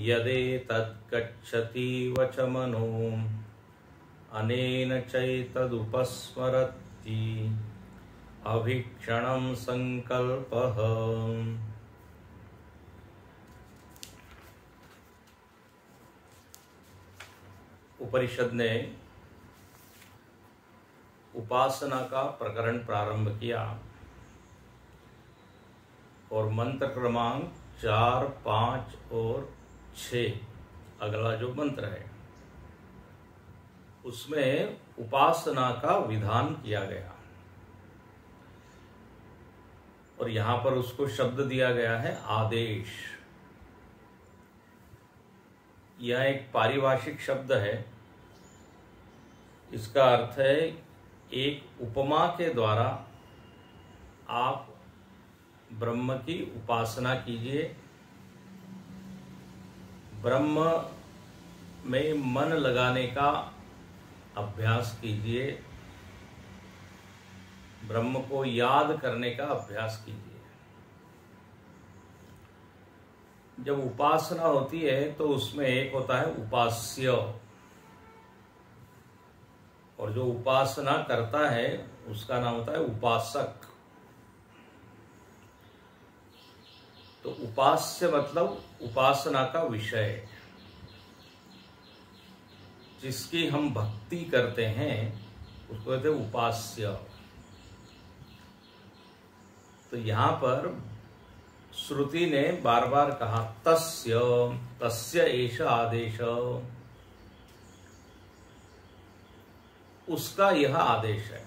यदेतद्गच्छति वचमनो अनेन चैतदुपस्मरति अभीक्षणं संकल्पः। उपनिषद ने उपासना का प्रकरण प्रारंभ किया और मंत्र क्रमांक 4, 5 और 6 अगला जो मंत्र है उसमें उपासना का विधान किया गया और यहां पर उसको शब्द दिया गया है आदेश। यह एक पारिभाषिक शब्द है। इसका अर्थ है एक उपमा के द्वारा आप ब्रह्म की उपासना कीजिए, ब्रह्म में मन लगाने का अभ्यास कीजिए, ब्रह्म को याद करने का अभ्यास कीजिए। जब उपासना होती है तो उसमें एक होता है उपास्य और जो उपासना करता है उसका नाम होता है उपासक। तो उपास्य मतलब उपासना का विषय, जिसकी हम भक्ति करते हैं उसको कहते हैं उपास्य। तो यहां पर श्रुति ने बार बार कहा तस्य तस्य एष आदेश, उसका यह आदेश है।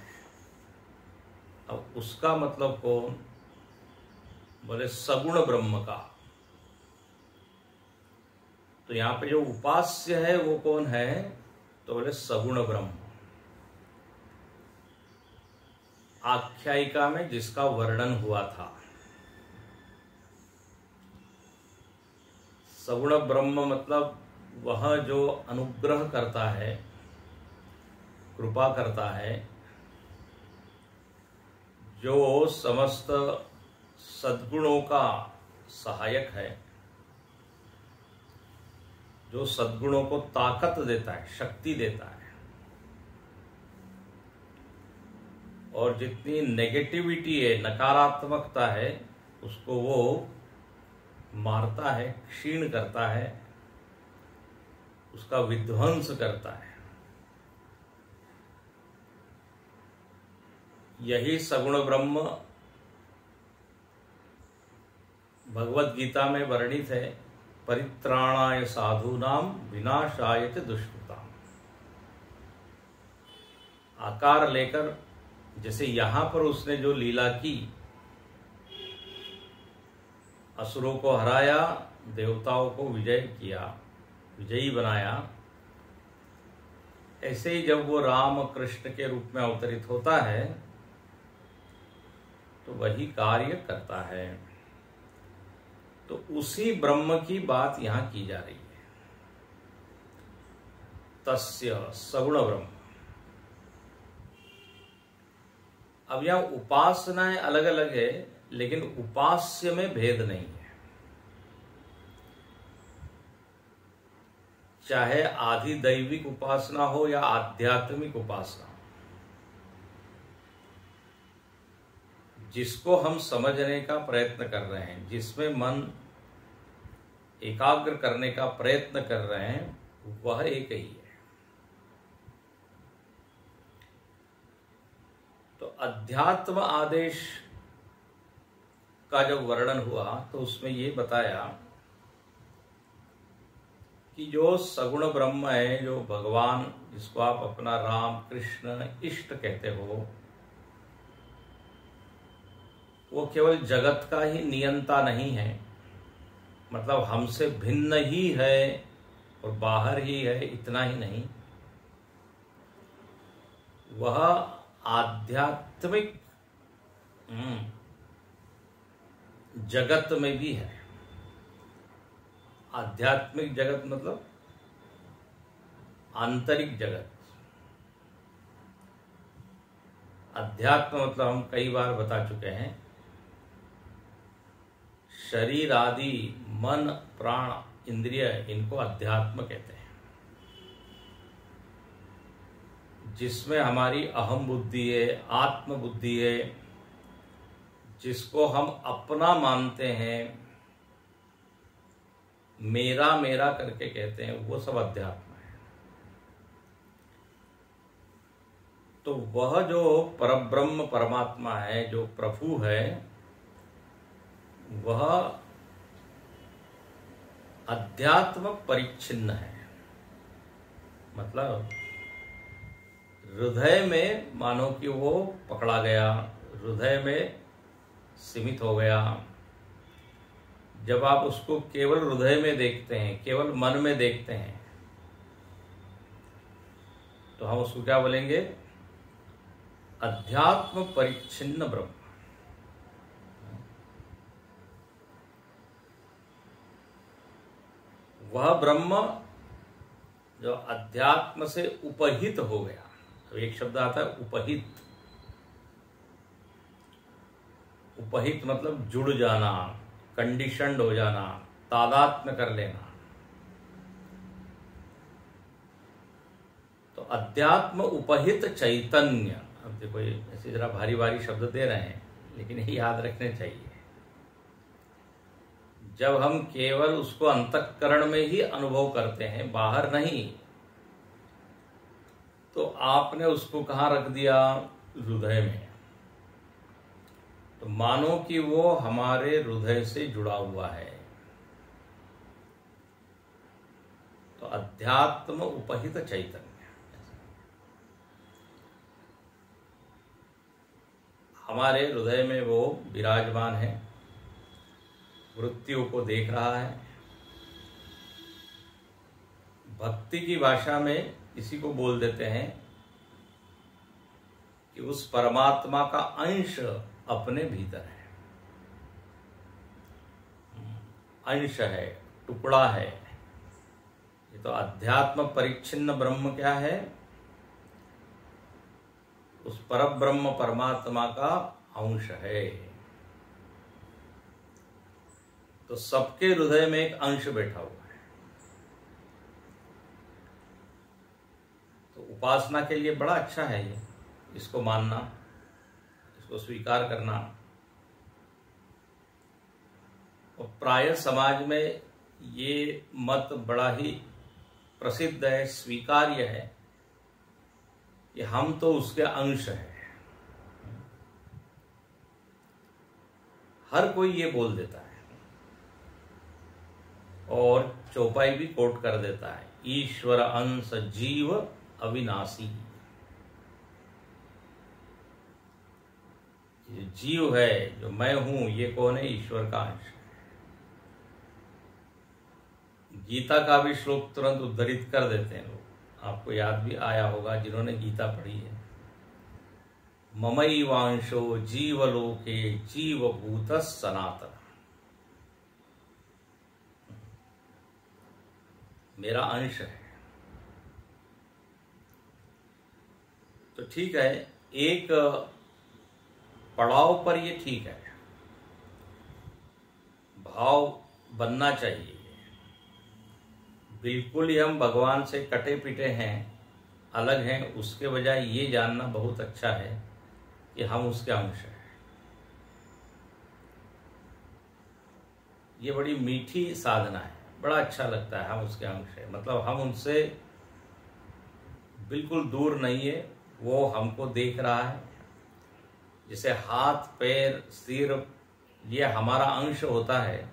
अब उसका मतलब कौन? बोले सगुण ब्रह्म का। तो यहां पे जो उपास्य है वो कौन है? तो बोले सगुण ब्रह्म। आख्यायिका में जिसका वर्णन हुआ था, सगुण ब्रह्म मतलब वह जो अनुग्रह करता है, कृपा करता है, जो समस्त सद्गुणों का सहायक है, जो सद्गुणों को ताकत देता है, शक्ति देता है, और जितनी नेगेटिविटी है, नकारात्मकता है, उसको वो मारता है, क्षीण करता है, उसका विध्वंस करता है। यही सगुण ब्रह्म भगवत गीता में वर्णित है। परित्राणाय साधूनां विनाशाय च दुष्कृताम्। आकार लेकर, जैसे यहां पर उसने जो लीला की, असुरों को हराया, देवताओं को विजय किया, विजयी बनाया, ऐसे ही जब वो राम कृष्ण के रूप में अवतरित होता है तो वही कार्य करता है। तो उसी ब्रह्म की बात यहां की जा रही है। तस्य सगुण ब्रह्म। अब यहां उपासनाएं अलग अलग है, लेकिन उपास्य में भेद नहीं है। चाहे आधि दैविक उपासना हो या आध्यात्मिक उपासना, जिसको हम समझने का प्रयत्न कर रहे हैं, जिसमें मन एकाग्र करने का प्रयत्न कर रहे हैं, वह एक ही है। तो अध्यात्म आदेश का जब वर्णन हुआ तो उसमें ये बताया कि जो सगुण ब्रह्म है, जो भगवान, जिसको आप अपना राम कृष्ण इष्ट कहते हो, वो केवल जगत का ही नियंता नहीं है, मतलब हमसे भिन्न ही है और बाहर ही है, इतना ही नहीं, वह आध्यात्मिक जगत में भी है। आध्यात्मिक जगत मतलब आंतरिक जगत। अध्यात्म मतलब हम कई बार बता चुके हैं, शरीर आदि मन प्राण इंद्रिय, इनको अध्यात्म कहते हैं, जिसमें हमारी अहम बुद्धि है, आत्म बुद्धि है, जिसको हम अपना मानते हैं, मेरा मेरा करके कहते हैं, वो सब अध्यात्म है। तो वह जो परब्रह्म परमात्मा है, जो प्रभु है, वह अध्यात्म परिच्छिन्न है। मतलब हृदय में मानो कि वो पकड़ा गया, हृदय में सीमित हो गया। जब आप उसको केवल हृदय में देखते हैं, केवल मन में देखते हैं, तो हम उसको क्या बोलेंगे? अध्यात्म परिच्छिन्न ब्रह्म। वह ब्रह्म जो अध्यात्म से उपहित हो गया। तो एक शब्द आता है उपहित। उपहित मतलब जुड़ जाना, कंडीशनड हो जाना, तादात्म्य कर लेना। तो अध्यात्म उपहित चैतन्य। अब देखो ये ऐसे जरा भारी भारी शब्द दे रहे हैं, लेकिन ये याद रखने चाहिए। जब हम केवल उसको अंतःकरण में ही अनुभव करते हैं, बाहर नहीं, तो आपने उसको कहाँ रख दिया? हृदय में। तो मानो कि वो हमारे हृदय से जुड़ा हुआ है। तो अध्यात्म उपहित चैतन्य, हमारे हृदय में वो विराजमान है, वृत्तियों को देख रहा है। भक्ति की भाषा में इसी को बोल देते हैं कि उस परमात्मा का अंश अपने भीतर है। अंश है, टुकड़ा है। ये तो अध्यात्म परिच्छिन्न ब्रह्म क्या है? उस परब्रह्म परमात्मा का अंश है। तो सबके हृदय में एक अंश बैठा हुआ है। तो उपासना के लिए बड़ा अच्छा है ये, इसको मानना, इसको स्वीकार करना। और प्राय समाज में ये मत बड़ा ही प्रसिद्ध है, स्वीकार्य है कि हम तो उसके अंश हैं। हर कोई ये बोल देता है और चौपाई भी कोट कर देता है, ईश्वर अंश जीव अविनाशी। ये जीव है, जो मैं हूं, ये कौन है? ईश्वर का अंश। गीता का भी श्लोक तुरंत उद्धृत कर देते हैं लोग, आपको याद भी आया होगा जिन्होंने गीता पढ़ी है। ममैवांशो जीवलोके जीवभूतः सनातन। मेरा अंश है। तो ठीक है, एक पड़ाव पर ये ठीक है, भाव बनना चाहिए। बिल्कुल ही हम भगवान से कटे पिटे हैं, अलग हैं, उसके बजाय ये जानना बहुत अच्छा है कि हम उसके अंश हैं। ये बड़ी मीठी साधना है, बड़ा अच्छा लगता है। हम उसके अंश है, मतलब हम उनसे बिल्कुल दूर नहीं है, वो हमको देख रहा है। जैसे हाथ, पैर, सिर, ये हमारा अंश होता है,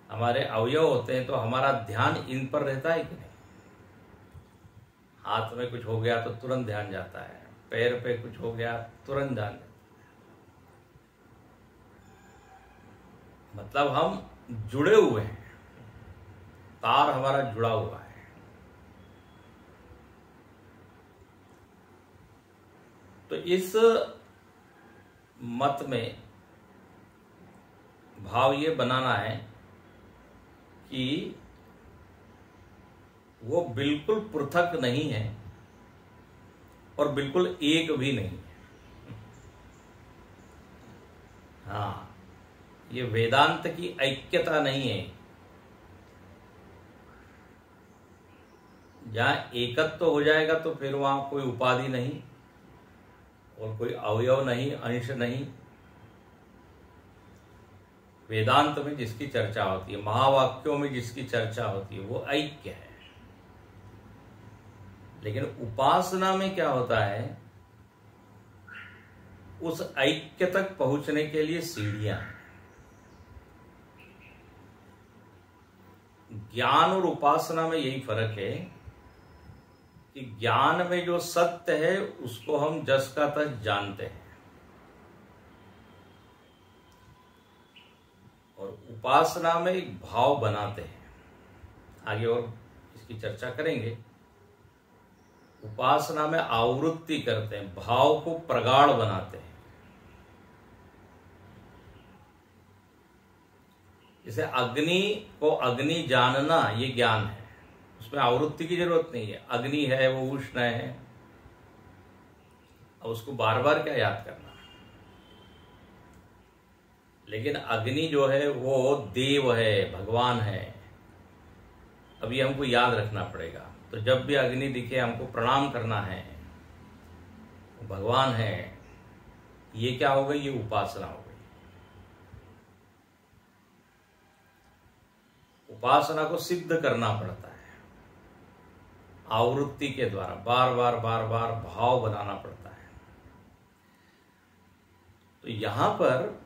हमारे अवयव होते हैं, तो हमारा ध्यान इन पर रहता है कि नहीं? हाथ में कुछ हो गया तो तुरंत ध्यान जाता है, पैर पे कुछ हो गया तुरंत ध्यान जाता है। मतलब हम जुड़े हुए हैं, तार हमारा जुड़ा हुआ है। तो इस मत में भाव ये बनाना है कि वो बिल्कुल पृथक नहीं है और बिल्कुल एक भी नहीं है। हाँ, ये वेदांत की ऐक्यता नहीं है जहाँ एकत्व तो हो जाएगा तो फिर वहां कोई उपाधि नहीं और कोई अवयव नहीं, अंश नहीं। वेदांत में जिसकी चर्चा होती है, महावाक्यों में जिसकी चर्चा होती है, वो ऐक्य है। लेकिन उपासना में क्या होता है, उस ऐक्य तक पहुंचने के लिए सीढ़ियां हैं। ज्ञान और उपासना में यही फर्क है कि ज्ञान में जो सत्य है उसको हम जस का तस जानते हैं, और उपासना में एक भाव बनाते हैं। आगे और इसकी चर्चा करेंगे। उपासना में आवृत्ति करते हैं, भाव को प्रगाढ़ बनाते हैं। जैसे अग्नि को अग्नि जानना ये ज्ञान है, उसमें आवृत्ति की जरूरत नहीं है। अग्नि है, वो उष्ण है, अब उसको बार बार क्या याद करना। लेकिन अग्नि जो है वो देव है, भगवान है, अब ये हमको याद रखना पड़ेगा। तो जब भी अग्नि दिखे हमको प्रणाम करना है, भगवान है। ये क्या हो गई, ये उपासना हो गई। उपासना को सिद्ध करना पड़ता है, आवृत्ति के द्वारा बार बार भाव बनाना पड़ता है। तो यहां पर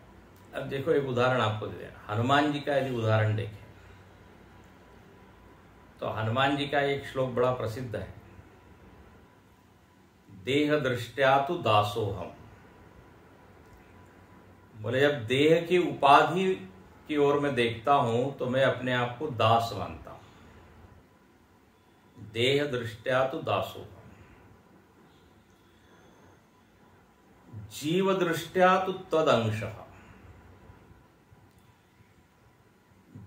अब देखो, एक उदाहरण आपको दे देना। हनुमान जी का यदि उदाहरण देखें तो हनुमान जी का एक श्लोक बड़ा प्रसिद्ध है, देह दृष्टया तु दासोहम। बोले जब देह की उपाधि की ओर मैं देखता हूं तो मैं अपने आप को दास मानता हूं। देह दृष्टया तु दासोहम, जीव दृष्टया तु तदंशः।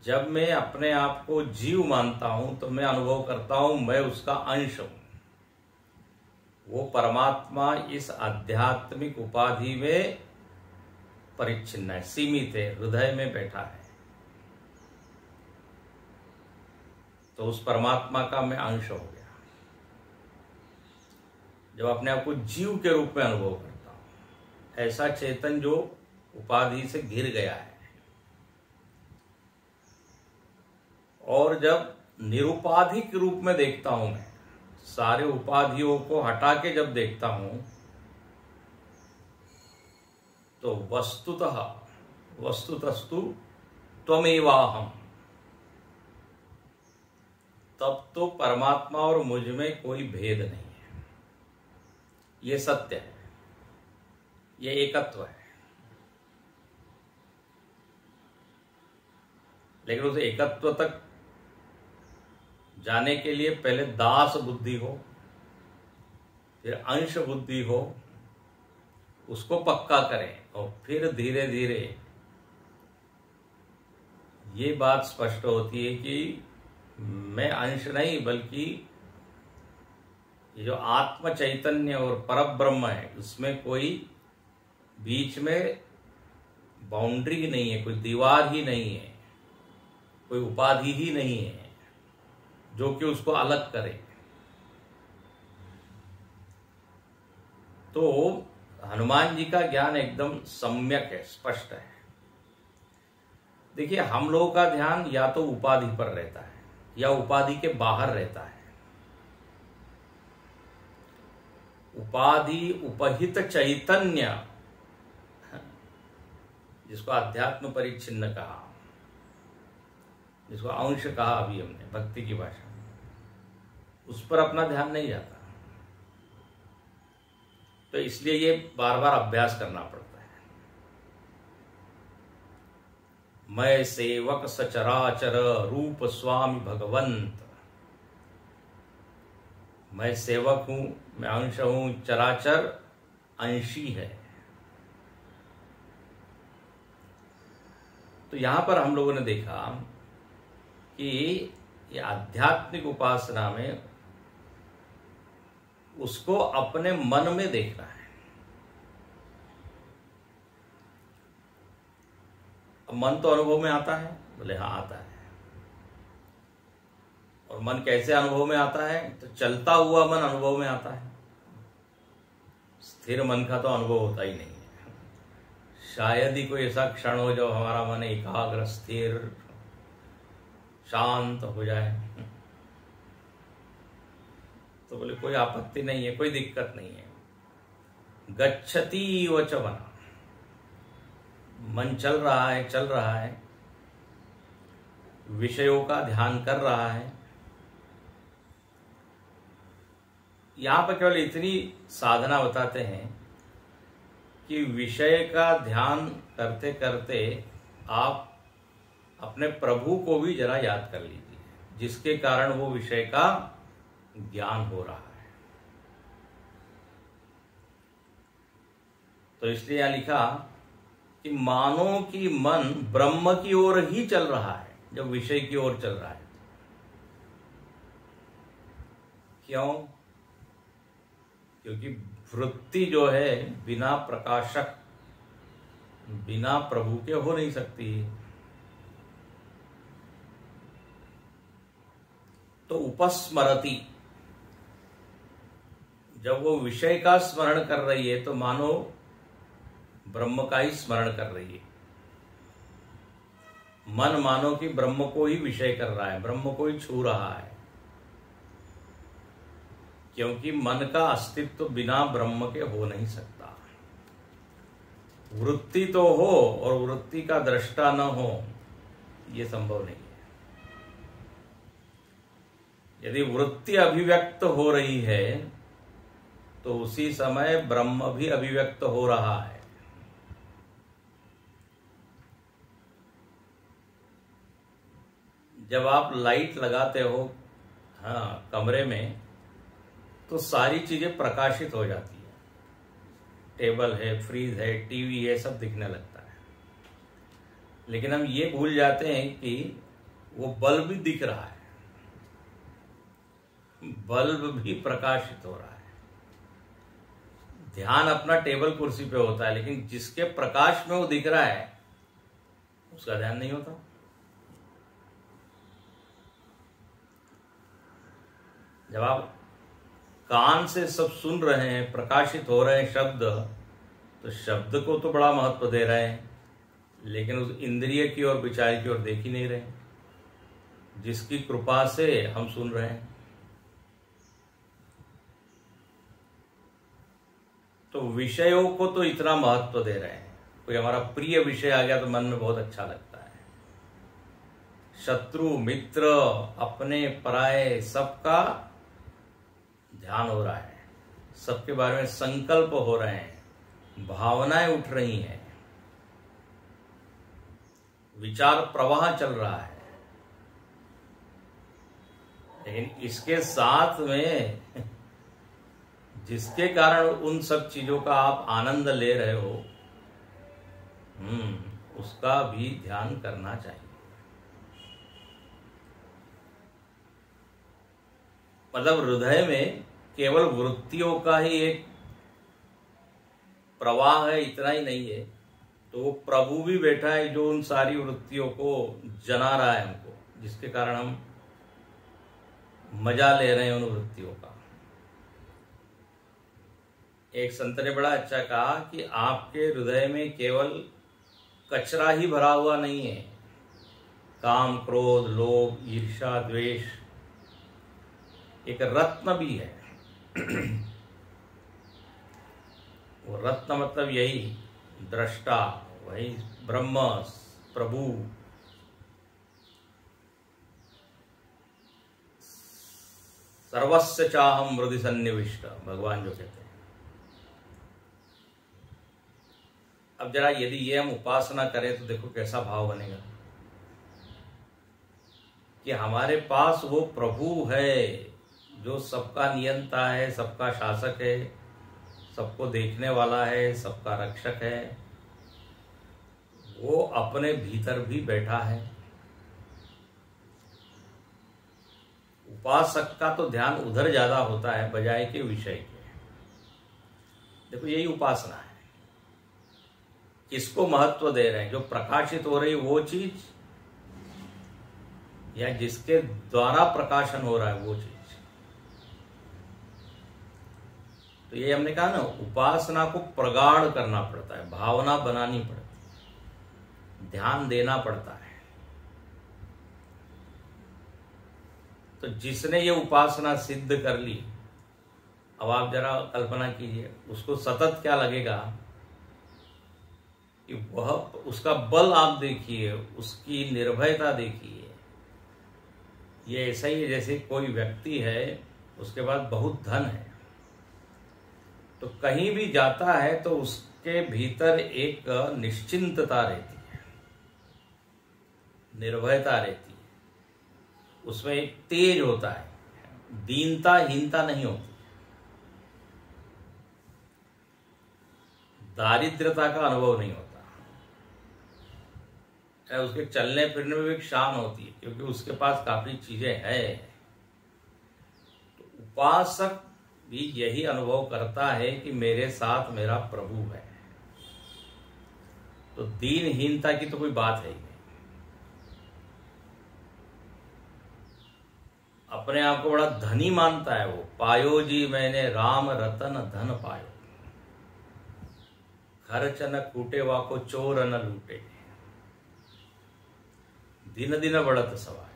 जब मैं अपने आप को जीव मानता हूं तो मैं अनुभव करता हूं मैं उसका अंश हूं। वो परमात्मा इस आध्यात्मिक उपाधि में परिच्छिन्न है, सीमित है, हृदय में बैठा है। तो उस परमात्मा का मैं अंश हो गया जब अपने आप को जीव के रूप में अनुभव करता हूं। ऐसा चेतन जो उपाधि से घिर गया है। और जब निरुपाधिक रूप में देखता हूं, मैं सारे उपाधियों को हटा के जब देखता हूं, तो वस्तुतस्तु त्वमेवाहम। तब तो परमात्मा और मुझ में कोई भेद नहीं है। ये सत्य है, ये एकत्व है। लेकिन उस एकत्व तक जाने के लिए पहले दास बुद्धि हो, फिर अंश बुद्धि हो, उसको पक्का करें, और फिर धीरे धीरे ये बात स्पष्ट होती है कि मैं अंश नहीं, बल्कि ये जो आत्म चैतन्य और परब्रह्म है, उसमें कोई बीच में बाउंड्री नहीं है, कोई दीवार ही नहीं है, कोई उपाधि ही नहीं है जो कि उसको अलग करे। तो हनुमान जी का ज्ञान एकदम सम्यक है, स्पष्ट है। देखिए, हम लोगों का ध्यान या तो उपाधि पर रहता है या उपाधि के बाहर रहता है। उपाधि उपहित चैतन्य, जिसको अध्यात्म परिच्छिन्न कहा, जिसको अंश कहा अभी हमने भक्ति की भाषा में, उस पर अपना ध्यान नहीं जाता। तो इसलिए ये बार बार अभ्यास करना पड़ता है। मैं सेवक सचराचर रूप स्वामी भगवंत। मैं सेवक हूं, मैं अंश हूं, चराचर अंशी है। तो यहां पर हम लोगों ने देखा कि ये आध्यात्मिक उपासना में उसको अपने मन में देखना है। अब मन तो अनुभव में आता है, बोले हाँ आता है। और मन कैसे अनुभव में आता है? तो चलता हुआ मन अनुभव में आता है। स्थिर मन का तो अनुभव होता ही नहीं है। शायद ही कोई ऐसा क्षण हो जब हमारा मन एकाग्र, स्थिर, शांत हो जाए। तो बोले कोई आपत्ति नहीं है, कोई दिक्कत नहीं है। गच्छति वच मना, मन चल रहा है, विषयों का ध्यान कर रहा है। यहां पर केवल इतनी साधना बताते हैं कि विषय का ध्यान करते करते आप अपने प्रभु को भी जरा याद कर लीजिए, जिसके कारण वो विषय का ज्ञान हो रहा है। तो इसलिए यहां लिखा कि मानो कि मन ब्रह्म की ओर ही चल रहा है जब विषय की ओर चल रहा है। क्यों? क्योंकि वृत्ति जो है बिना प्रकाशक, बिना प्रभु के हो नहीं सकती। तो उपस्मरति, जब वो विषय का स्मरण कर रही है तो मानो ब्रह्म का ही स्मरण कर रही है। मन मानो कि ब्रह्म को ही विषय कर रहा है, ब्रह्म को ही छू रहा है। क्योंकि मन का अस्तित्व बिना ब्रह्म के हो नहीं सकता। वृत्ति तो हो और वृत्ति का दृष्टा न हो, यह संभव नहीं है। यदि वृत्ति अभिव्यक्त हो रही है तो उसी समय ब्रह्म भी अभिव्यक्त हो रहा है। जब आप लाइट लगाते हो कमरे में, तो सारी चीजें प्रकाशित हो जाती है। टेबल है, फ्रीज है, टीवी है, सब दिखने लगता है। लेकिन हम ये भूल जाते हैं कि वो बल्ब भी दिख रहा है, बल्ब भी प्रकाशित हो रहा है। ध्यान अपना टेबल कुर्सी पे होता है, लेकिन जिसके प्रकाश में वो दिख रहा है उसका ध्यान नहीं होता। जब आप कान से सब सुन रहे हैं, प्रकाशित हो रहे हैं शब्द, तो शब्द को तो बड़ा महत्व दे रहे हैं, लेकिन उस इंद्रिय की ओर, विचार की ओर देख ही नहीं रहे, जिसकी कृपा से हम सुन रहे हैं। तो विषयों को तो इतना महत्व दे रहे हैं। कोई हमारा प्रिय विषय आ गया तो मन में बहुत अच्छा लगता है। शत्रु, मित्र, अपने, पराये, सबका ध्यान हो रहा है, सबके बारे में संकल्प हो रहे हैं, भावनाएं उठ रही हैं, विचार प्रवाह चल रहा है। लेकिन इसके साथ में जिसके कारण उन सब चीजों का आप आनंद ले रहे हो, उसका भी ध्यान करना चाहिए। मतलब हृदय में केवल वृत्तियों का ही एक प्रवाह है, इतना ही नहीं है। तो वो प्रभु भी बैठा है जो उन सारी वृत्तियों को जना रहा है हमको, जिसके कारण हम मजा ले रहे हैं उन वृत्तियों का। एक संत ने बड़ा अच्छा कहा कि आपके हृदय में केवल कचरा ही भरा हुआ नहीं है, काम, क्रोध, लोभ, ईर्ष्या, द्वेष, एक रत्न भी है। वो रत्न मतलब यही दृष्टा, वही ब्रह्म, प्रभु। सर्वस्य चाहम हृदि सन्निविष्ट, भगवान जो कहते हैं। अब जरा यदि ये हम उपासना करें तो देखो कैसा भाव बनेगा कि हमारे पास वो प्रभु है जो सबका नियंता है, सबका शासक है, सबको देखने वाला है, सबका रक्षक है। वो अपने भीतर भी बैठा है। उपासक का तो ध्यान उधर ज्यादा होता है बजाय के विषय के। देखो यही उपासना है। किसको महत्व दे रहे हैं? जो प्रकाशित हो रही वो चीज या जिसके द्वारा प्रकाशन हो रहा है वो चीज। तो ये हमने कहा ना, उपासना को प्रगाढ़ करना पड़ता है, भावना बनानी पड़ती है, ध्यान देना पड़ता है। तो जिसने ये उपासना सिद्ध कर ली, अब आप जरा कल्पना कीजिए, उसको सतत क्या लगेगा कि वह, उसका बल आप देखिए, उसकी निर्भयता देखिए। ये ऐसा ही है जैसे कोई व्यक्ति है, उसके पास बहुत धन है, तो कहीं भी जाता है तो उसके भीतर एक निश्चिंतता रहती है, निर्भयता रहती है, उसमें एक तेज होता है, दीनता हीनता नहीं होती, दारिद्रता का अनुभव नहीं होता, उसके चलने फिरने में भी एक शान होती है क्योंकि उसके पास काफी चीजें हैं। तो उपासक भी यही अनुभव करता है कि मेरे साथ मेरा प्रभु है, तो दीनहीनता की तो कोई बात है ही नहीं। अपने आप को बड़ा धनी मानता है वो, पायो जी मैंने राम रतन धन पायो, खर्च न कूटे वाको चोर न लूटे, दिन दिन बढ़त सवाय।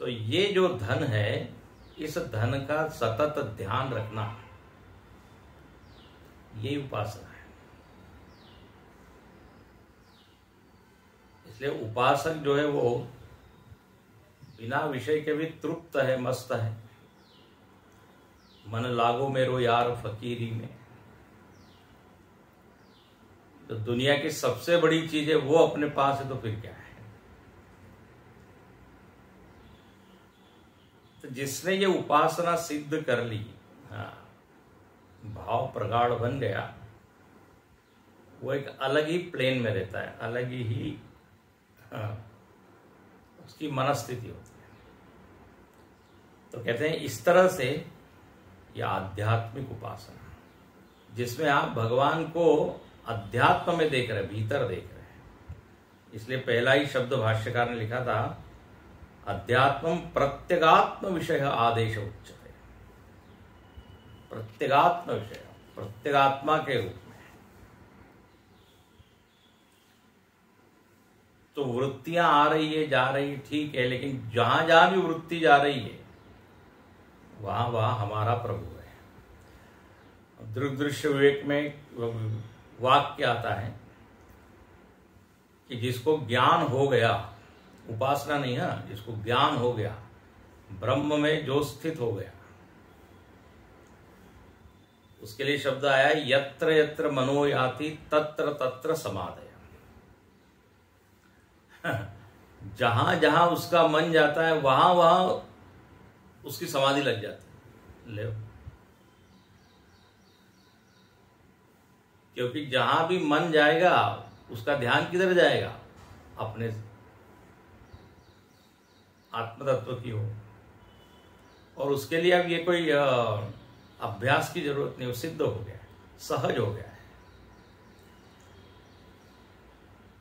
तो ये जो धन है, इस धन का सतत ध्यान रखना, ये उपासना है। इसलिए उपासक जो है वो बिना विषय के भी तृप्त है, मस्त है। मन लागो मेरो यार फकीरी में, तो दुनिया की सबसे बड़ी चीज है वो अपने पास है, तो फिर क्या है। तो जिसने ये उपासना सिद्ध कर ली, हाँ, भाव प्रगाढ़ बन गया, वो एक अलग ही प्लेन में रहता है, अलग ही हाँ, उसकी मनस्थिति होती है। तो कहते हैं इस तरह से यह आध्यात्मिक उपासना, जिसमें आप भगवान को अध्यात्म में देख रहे, भीतर देख रहे हैं। इसलिए पहला ही शब्द भाष्यकार ने लिखा था, अध्यात्मम प्रत्यगात्म विषय आदेश उच्यते। प्रत्यगात्म विषय, प्रत्यगात्मा के रूप में। तो वृत्तियां आ रही है, जा रही है, ठीक है, लेकिन जहां जहां भी वृत्ति जा रही है वहां वहां हमारा प्रभु है। दृग्दृश्य विवेक में वाक्य आता है कि जिसको ज्ञान हो गया, उपासना नहीं है, जिसको ज्ञान हो गया, ब्रह्म में जो स्थित हो गया, उसके लिए शब्द आया यत्र यत्र मनो याति तत्र तत्र समाधय। जहां जहां उसका मन जाता है वहां वहां उसकी समाधि लग जाती है। ले, क्योंकि जहां भी मन जाएगा उसका ध्यान किधर जाएगा, अपने आत्मतत्व की हो। और उसके लिए अब ये कोई अभ्यास की जरूरत नहीं, वो सिद्ध हो गया है, सहज हो गया है।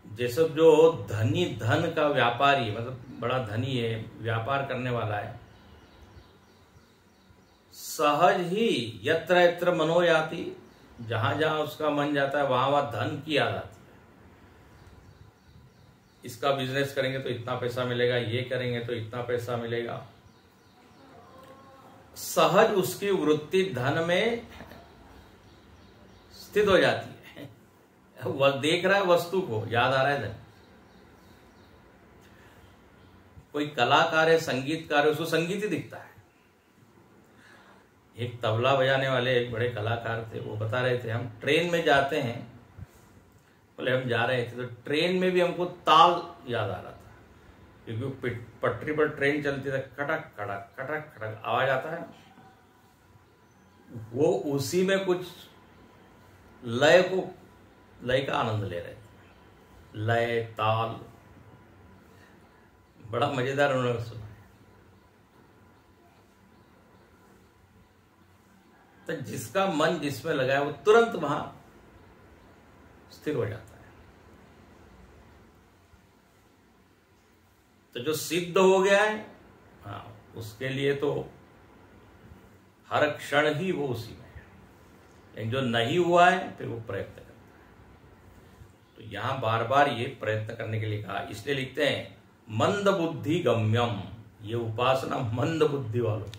जैसे जो धनी, धन का व्यापारी, मतलब बड़ा धनी है, व्यापार करने वाला है, सहज ही यत्र यत्र मनो याति, जहां जहां उसका मन जाता है वहां वहां धन की याद आती है। इसका बिजनेस करेंगे तो इतना पैसा मिलेगा, ये करेंगे तो इतना पैसा मिलेगा। सहज उसकी वृत्ति धन में स्थित हो जाती है। वह देख रहा है वस्तु को, याद आ रहा है धन। कोई कलाकार है, संगीतकार है, उसको संगीत ही दिखता है। एक तबला बजाने वाले एक बड़े कलाकार थे, वो बता रहे थे, हम ट्रेन में जाते हैं, बोले हम जा रहे थे तो ट्रेन में भी हमको ताल याद आ रहा था, क्योंकि पटरी पर ट्रेन चलती है, खटक खटक खटक खटक आवाज आता है, वो उसी में कुछ लय का आनंद ले रहे थे। लय, ताल, बड़ा मजेदार उन्होंने सुना। तो जिसका मन जिसमें लगा है वो तुरंत वहां स्थिर हो जाता है। तो जो सिद्ध हो गया है, हाँ, उसके लिए तो हर क्षण ही वो उसी में है। लेकिन जो नहीं हुआ है फिर वो प्रयत्न करता है। तो यहां बार बार ये प्रयत्न करने के लिए कहा, इसलिए लिखते हैं मंद बुद्धि गम्यम, ये उपासना मंद बुद्धि वालों।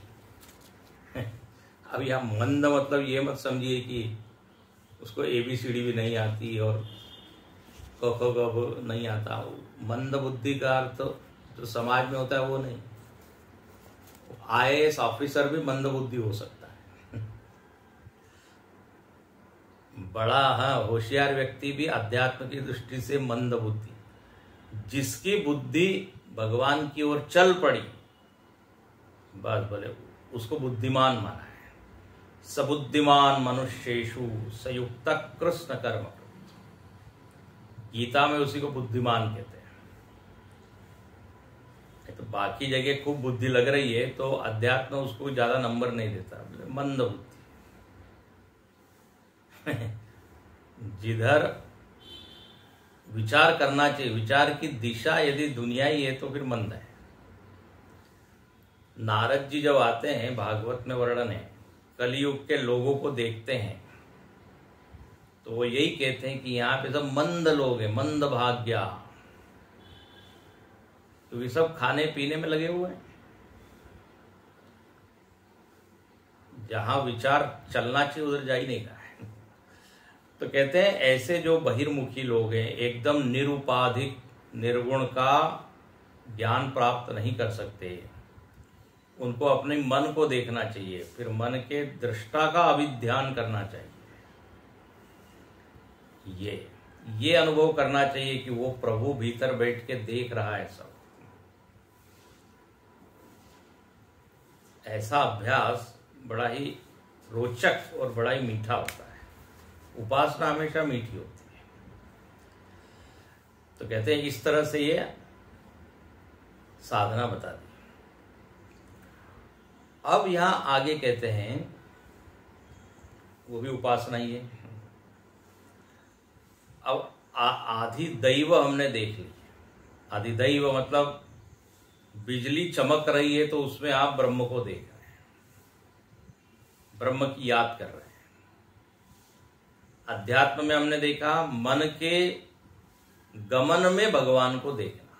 अब यहां मंद मतलब ये मत समझिए कि उसको ABCD भी नहीं आती और क ख ग नहीं आता। मंद बुद्धि का अर्थ जो समाज में होता है वो नहीं। IAS ऑफिसर भी मंद बुद्धि हो सकता है। बड़ा होशियार व्यक्ति भी अध्यात्म की दृष्टि से मंद बुद्धि, जिसकी बुद्धि भगवान की ओर चल पड़ी, बस बोले उसको बुद्धिमान माना है। सबुद्धिमान मनुष्येषु संयुक्त कृष्ण कर्म, गीता में उसी को बुद्धिमान कहते हैं। तो बाकी जगह खूब बुद्धि लग रही है तो अध्यात्म उसको ज्यादा नंबर नहीं देता, मंद बुद्धि। जिधर विचार करना चाहिए, विचार की दिशा यदि दुनिया ही है तो फिर मंद है। नारद जी जब आते हैं, भागवत में वर्णन है, कलयुग के लोगों को देखते हैं तो वो यही कहते हैं कि यहाँ पे सब मंद लोग हैं, मंद भाग्या, क्योंकि सब खाने पीने में लगे हुए हैं। जहां विचार चलना चाहिए उधर जा ही नहीं रहा है। तो कहते हैं ऐसे जो बहिर्मुखी लोग हैं, एकदम निरुपाधिक निर्गुण का ज्ञान प्राप्त नहीं कर सकते, उनको अपने मन को देखना चाहिए, फिर मन के दृष्टा का अभिध्यान करना चाहिए। ये अनुभव करना चाहिए कि वो प्रभु भीतर बैठ के देख रहा है सब। ऐसा अभ्यास बड़ा ही रोचक और बड़ा ही मीठा होता है। उपासना हमेशा मीठी होती है। तो कहते हैं इस तरह से ये साधना बता दी। अब यहां आगे कहते हैं, वो भी उपासना ही है। अब आधिदैव हमने देख ली। आधिदैव मतलब बिजली चमक रही है तो उसमें आप ब्रह्म को देख रहे हैं, ब्रह्म की याद कर रहे हैं। अध्यात्म में हमने देखा मन के गमन में भगवान को देखना,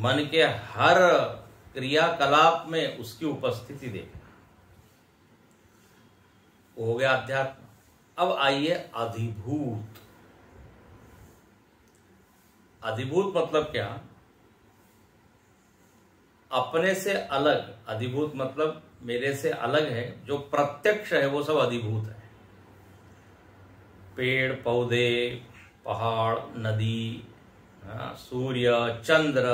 मन के हर क्रियाकलाप में उसकी उपस्थिति देखना, हो गया अध्यात्म। अब आइए अधिभूत। अधिभूत मतलब क्या? अपने से अलग। अधिभूत मतलब मेरे से अलग है, जो प्रत्यक्ष है वो सब अधिभूत है। पेड़ पौधे, पहाड़, नदी, सूर्य, चंद्र,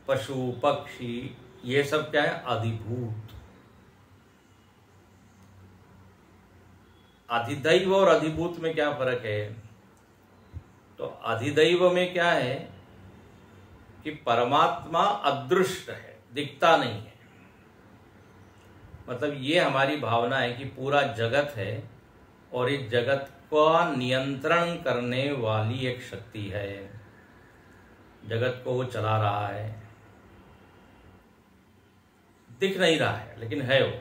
पशु पक्षी, ये सब क्या है? अधिभूत। अधिदैव और अधिभूत में क्या फर्क है? तो अधिदैव में क्या है कि परमात्मा अदृश्य है, दिखता नहीं है। मतलब ये हमारी भावना है कि पूरा जगत है और इस जगत का नियंत्रण करने वाली एक शक्ति है, जगत को वो चला रहा है। दिख नहीं रहा है लेकिन है वो,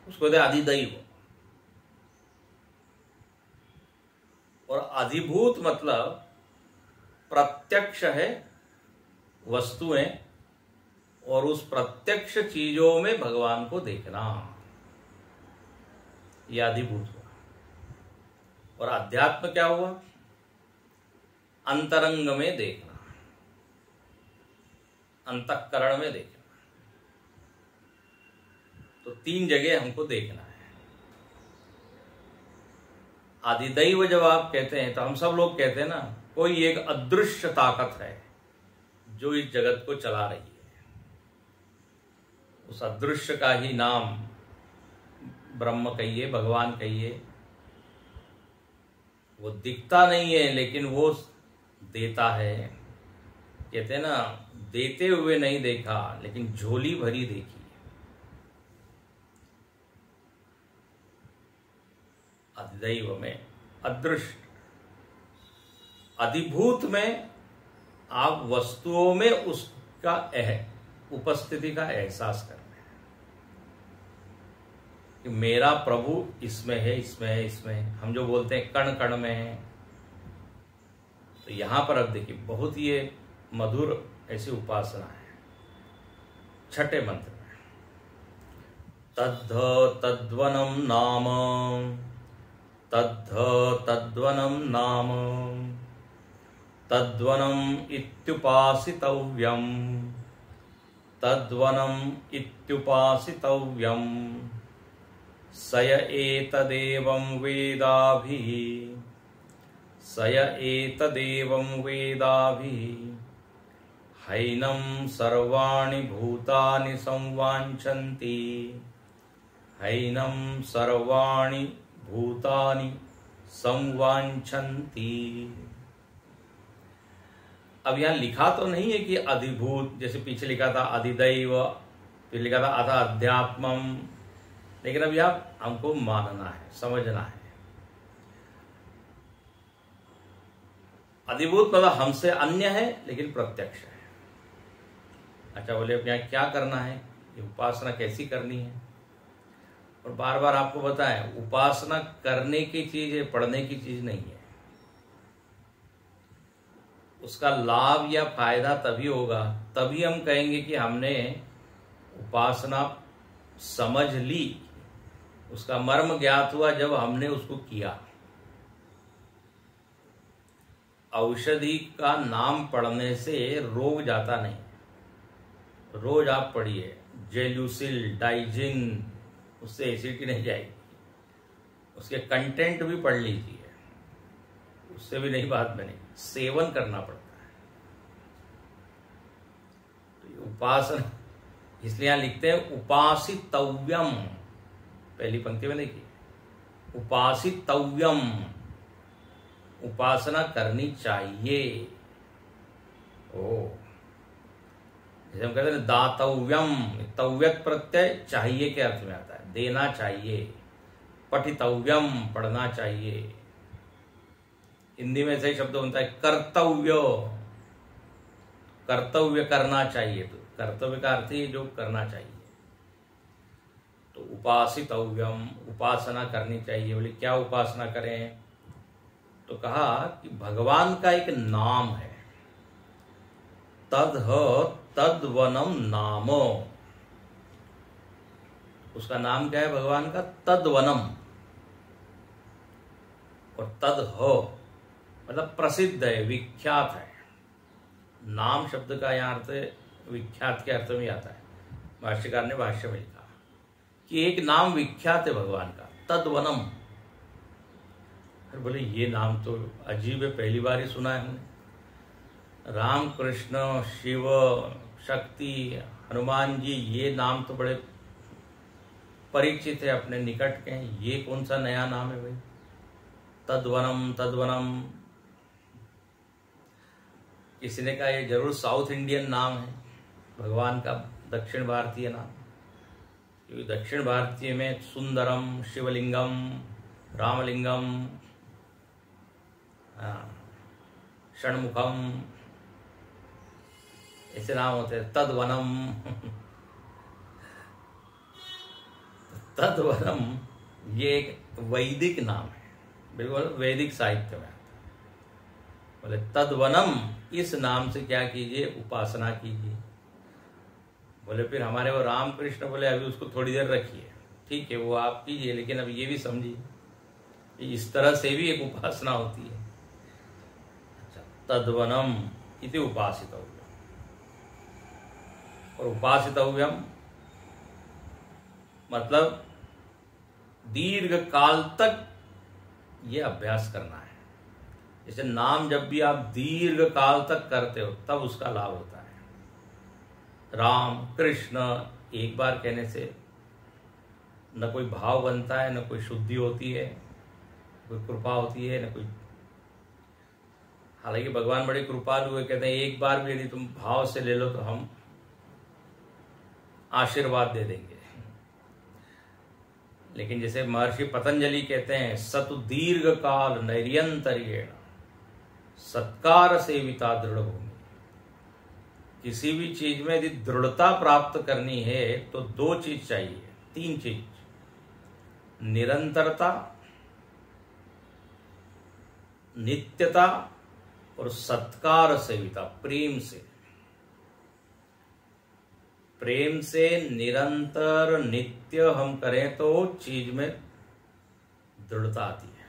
उसको कहते हैं अधिदैव। और अधिभूत मतलब प्रत्यक्ष है वस्तुएं, और उस प्रत्यक्ष चीजों में भगवान को देखना, यह अधिभूत हुआ। और अध्यात्म क्या हुआ? अंतरंग में देखना, अंतःकरण में देखना। तो तीन जगह हमको देखना है। अधिदैव जब आप कहते हैं तो हम सब लोग कहते हैं ना, कोई एक अदृश्य ताकत है जो इस जगत को चला रही है। उस अदृश्य का ही नाम ब्रह्म कहिए, भगवान कहिए। वो दिखता नहीं है लेकिन वो देता है। कहते हैं ना, देते हुए नहीं देखा लेकिन झोली भरी देखी। अधिदैव में अदृश्य, अधिभूत में आप वस्तुओं में उसका उपस्थिति का एहसास कर रहे हैं कि मेरा प्रभु इसमें है, इसमें है, इसमें है। हम जो बोलते हैं कण कण में है, तो यहां पर अब देखिए बहुत ही मधुर ऐसी उपासना है। छठे मंत्र में तद्ध तद्वनम नाम, तद्ध तद्वनम नाम, तद्वनम इत्युपासितव्यम, तद्वनम इत्युपासितव्यम, सय एतदेवं वेदाभिः, सय एतदेवं वेदाभिः, हैनं सर्वाणि भूतानि संवाञ्छन्ति, हैनं सर्वाणि भूतानि संवाञ्छन्ति। अब यहां लिखा तो नहीं है कि अधिभूत, जैसे पीछे लिखा था अधिदैव, फिर लिखा था अथ अध्यात्मम, लेकिन अब यहां हमको मानना है, समझना है। अधिभूत मतलब हमसे अन्य है लेकिन प्रत्यक्ष है। अच्छा, बोले अब यहाँ क्या करना है, ये उपासना कैसी करनी है। और बार बार आपको बताएं, उपासना करने की चीज है, पढ़ने की चीज नहीं है। उसका लाभ या फायदा तभी होगा, तभी हम कहेंगे कि हमने उपासना समझ ली, उसका मर्म ज्ञात हुआ जब हमने उसको किया। औषधि का नाम पढ़ने से रोग जाता नहीं। रोज आप पढ़िए जेल्यूसिल, डाइजिन, उससे एसिडिटी नहीं जाएगी। उसके कंटेंट भी पढ़ लीजिए, उससे भी नहीं बात बनेगी। सेवन करना पड़ता है। तो उपासना इसलिए यहां लिखते हैं उपासितव्यम, पहली पंक्ति में देखिए उपासितव्यम, उपासना करनी चाहिए। जैसे हम कहते हैं दातव्यम, तव्यक प्रत्यय चाहिए के अर्थ में आता है, देना चाहिए। पठितव्यम, पढ़ना चाहिए। हिंदी में सही शब्द बनता है कर्तव्य, कर्तव्य करना चाहिए। तो कर्तव्य का अर्थ ही जो करना चाहिए। तो उपासितव्यम, उपासना करनी चाहिए। बोले क्या उपासना करें, तो कहा कि भगवान का एक नाम है, तद् तद्वनम नाम। उसका नाम क्या है भगवान का, तद्वनम। और तद मतलब प्रसिद्ध है, विख्यात है। नाम शब्द का यहां अर्थ विख्यात के अर्थ में आता है। भाष्यकार ने भाष्य में लिखा कि एक नाम विख्यात है भगवान का, तद्वनम। फिर बोले ये नाम तो अजीब है, पहली बार ही सुना है हमने। राम कृष्ण, शिव, शक्ति, हनुमान जी, ये नाम तो बड़े परिचित है, अपने निकट के हैं। ये कौन सा नया नाम है भाई, तद्वनम तद्वनम। किसी ने कहा ये जरूर साउथ इंडियन नाम है भगवान का, दक्षिण भारतीय नाम। क्योंकि दक्षिण भारतीय में सुंदरम, शिवलिंगम, रामलिंगम, षणमुखम, ऐसे नाम होते हैं। तद्वनम तद्वनम ये एक वैदिक नाम है, बिल्कुल वैदिक साहित्य में आता है। बोले तद्वनम, इस नाम से क्या कीजिए, उपासना कीजिए। बोले फिर हमारे वो रामकृष्ण बोले अभी उसको थोड़ी देर रखिए, ठीक है वो आप कीजिए, लेकिन अब ये भी समझिए इस तरह से भी एक उपासना होती है। अच्छा, तद्वनम इति उपासितव्यम। और उपासितव्यम मतलब दीर्घ काल तक ये अभ्यास करना है। जैसे नाम जब भी आप दीर्घ काल तक करते हो तब उसका लाभ होता है। राम कृष्ण एक बार कहने से न कोई भाव बनता है, न कोई शुद्धि होती है, कोई कृपा होती है, न कोई। हालांकि भगवान बड़े कृपालु है, कहते हैं एक बार भी यदि तुम भाव से ले लो तो हम आशीर्वाद दे देंगे। लेकिन जैसे महर्षि पतंजलि कहते हैं, सतु दीर्घ काल नैर्यंतर्येण सत्कार सेविता दृढ़ भूमि। किसी भी चीज में यदि दृढ़ता प्राप्त करनी है तो दो चीज चाहिए, तीन चीज, निरंतरता, नित्यता और सत्कार सेविता। प्रेम से निरंतर नित्य हम करें तो चीज में दृढ़ता आती है,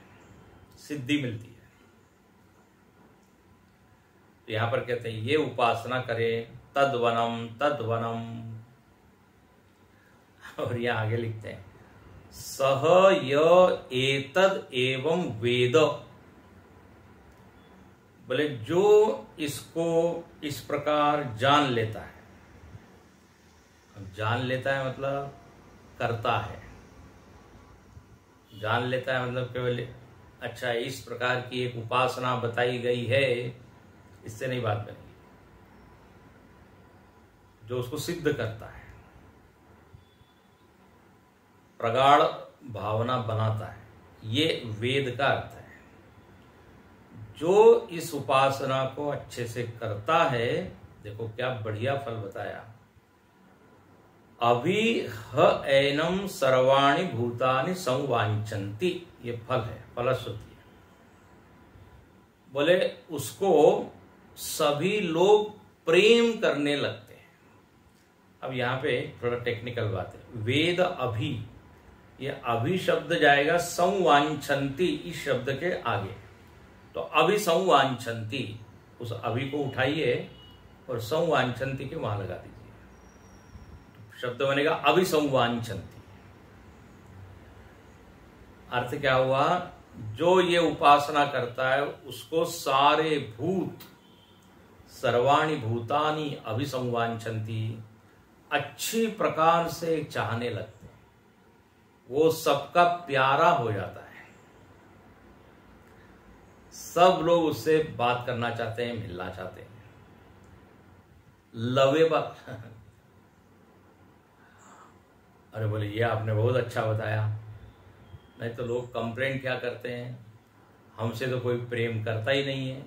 सिद्धि मिलती है। तो यहां पर कहते हैं ये उपासना करें, तद्वनम तद्वनम। और यहां आगे लिखते हैं सह य एतद एवं वेद। बोले जो इसको इस प्रकार जान लेता है, जान लेता है मतलब करता है, जान लेता है मतलब केवल अच्छा इस प्रकार की एक उपासना बताई गई है, इससे नहीं बात बनेगी। जो उसको सिद्ध करता है, प्रगाढ़ भावना बनाता है, ये वेद का अर्थ है। जो इस उपासना को अच्छे से करता है, देखो क्या बढ़िया फल बताया, अभी ह एनम सर्वाणि भूतानि संवांछन्ति, ये फल है, फलश्रुति है। बोले उसको सभी लोग प्रेम करने लगते हैं। अब यहां पे थोड़ा टेक्निकल बात है, वेद अभी, ये अभी शब्द जाएगा संवांछन्ति इस शब्द के आगे, तो अभी संवांछन्ति, उस अभी को उठाइए और संवांछन्ति के वहां लगा दीजिए, शब्द बनेगा अभिसंवांछन्ति। अर्थ क्या हुआ, जो ये उपासना करता है उसको सारे भूत, सर्वाणि भूतानि अभिसंवांछन्ति, अच्छी प्रकार से चाहने लगते हैं, वो सबका प्यारा हो जाता है, सब लोग उससे बात करना चाहते हैं, मिलना चाहते हैं, लवेबल। अरे बोले ये आपने बहुत अच्छा बताया, नहीं तो लोग कंप्लेंट क्या करते हैं, हमसे तो कोई प्रेम करता ही नहीं है,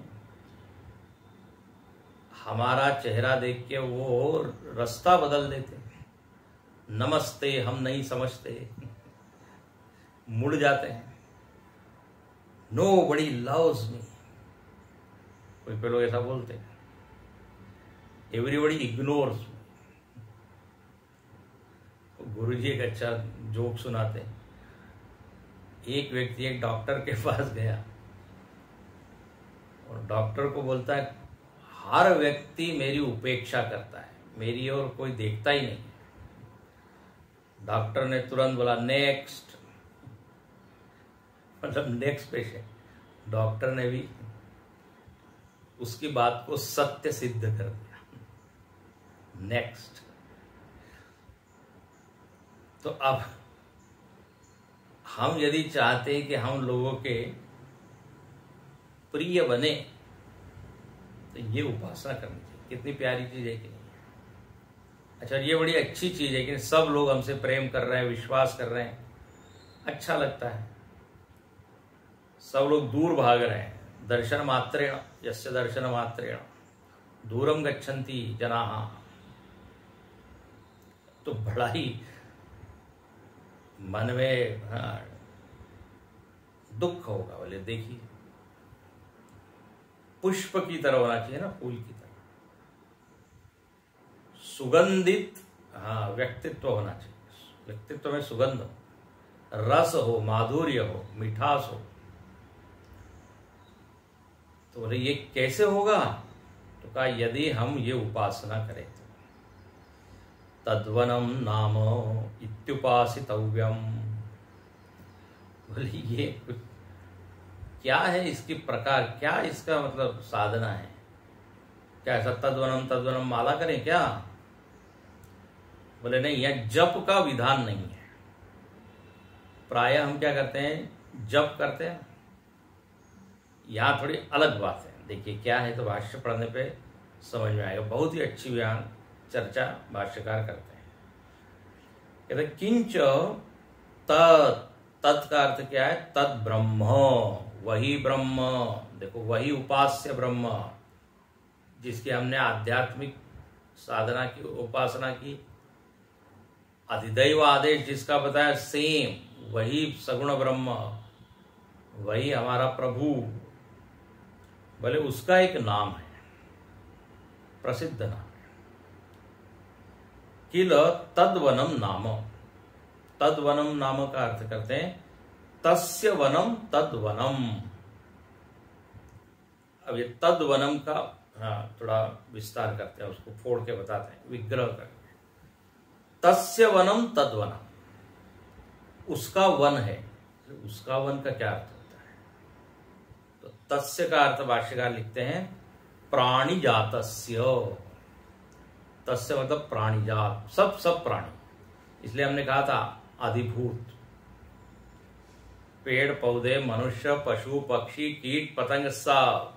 हमारा चेहरा देख के वो रास्ता बदल देते, नमस्ते हम नहीं समझते, मुड़ जाते हैं, नोबडी लव्स मी, कोई लोग ऐसा बोलते हैं, एवरीबडी इग्नोर्स मी। गुरुजी एक अच्छा जोक सुनाते हैं, एक व्यक्ति एक डॉक्टर के पास गया और डॉक्टर को बोलता है हर व्यक्ति मेरी उपेक्षा करता है, मेरी ओर कोई देखता ही नहीं। डॉक्टर ने तुरंत बोला नेक्स्ट, मतलब नेक्स्ट पेशेंट। डॉक्टर ने भी उसकी बात को सत्य सिद्ध कर दिया, नेक्स्ट। तो अब हम यदि चाहते हैं कि हम लोगों के प्रिय बने, तो ये उपासना करनी चाहिए। कितनी प्यारी चीज है कि नहीं? अच्छा, ये बड़ी अच्छी चीज है कि सब लोग हमसे प्रेम कर रहे हैं, विश्वास कर रहे हैं, अच्छा लगता है। सब लोग दूर भाग रहे हैं, दर्शन मात्रेण, यस्य दर्शन मात्रेण दूरम गच्छन्ति जनाः, तो बड़ा ही मन में दुख होगा। बोले देखिए, पुष्प की तरह होना चाहिए ना, फूल की तरह सुगंधित व्यक्तित्व होना चाहिए। व्यक्तित्व में सुगंध हो, रस हो, माधुर्य हो, मिठास हो। तो बोले ये कैसे होगा? तो कहा यदि हम ये उपासना करें तो तद्वनम नाम इत्युपासितव्यम। बोले ये क्या है, इसकी प्रकार क्या, इसका मतलब साधना है क्या? ऐसा तद्वनम तद्वनम माला करें क्या? बोले नहीं, यह जप का विधान नहीं है। प्रायः हम क्या करते हैं, जप करते हैं। यहां थोड़ी अलग बात है। देखिए क्या है, तो भाष्य पढ़ने पे समझ में आएगा। बहुत ही अच्छी यहाँ चर्चा भाष्यकार करते हैं। कहते किंच तत् का अर्थ क्या है? तत् ब्रह्म, वही ब्रह्म। देखो, वही उपास्य ब्रह्म जिसकी हमने आध्यात्मिक साधना की, उपासना की। अधिदैव आदेश जिसका बताया सेम, वही सगुण ब्रह्म, वही हमारा प्रभु, भले उसका एक नाम है, प्रसिद्ध नाम है। किल तद्वनम नाम, तद्वनम नाम का अर्थ करते हैं तस्य वनम तद्वनम। अब ये तद्वनम का थोड़ा विस्तार करते हैं, उसको फोड़ के बताते हैं, विग्रह करके। तस्य वनम तद्वनम, उसका वन है, उसका वन का क्या अर्थ होता है? तो तस्य का अर्थ भाष्यकार लिखते हैं प्राणी जातस्य। तस्य मतलब प्राणी जात, सब प्राणी। इसलिए हमने कहा था अधिभूत, पेड़ पौधे, मनुष्य, पशु पक्षी, कीट पतंग सब।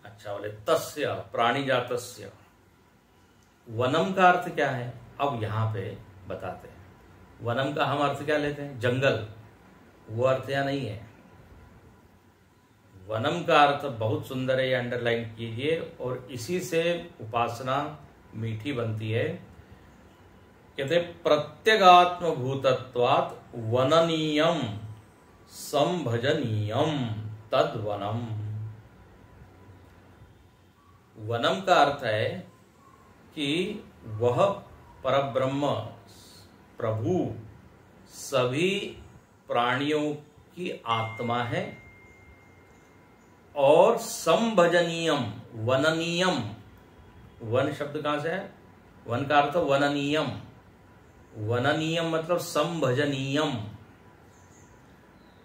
अच्छा बोले तस्य प्राणी जातस्य। वनम का अर्थ क्या है? अब यहां पे बताते हैं। वनम का हम अर्थ क्या लेते हैं? जंगल। वो अर्थ या नहीं है। वनम का अर्थ बहुत सुंदर है, ये अंडरलाइन कीजिए, और इसी से उपासना मीठी बनती है। कहते प्रत्यगात्म भूतत्वात् वननीयम संभजनीयम तद्वनम। वनम का अर्थ है कि वह परब्रह्म प्रभु सभी प्राणियों की आत्मा है, और संभजनीयम, वननीयम, वन शब्द कहां से है? वन का अर्थ वननीयम। वननीयम मतलब संभजनीयम,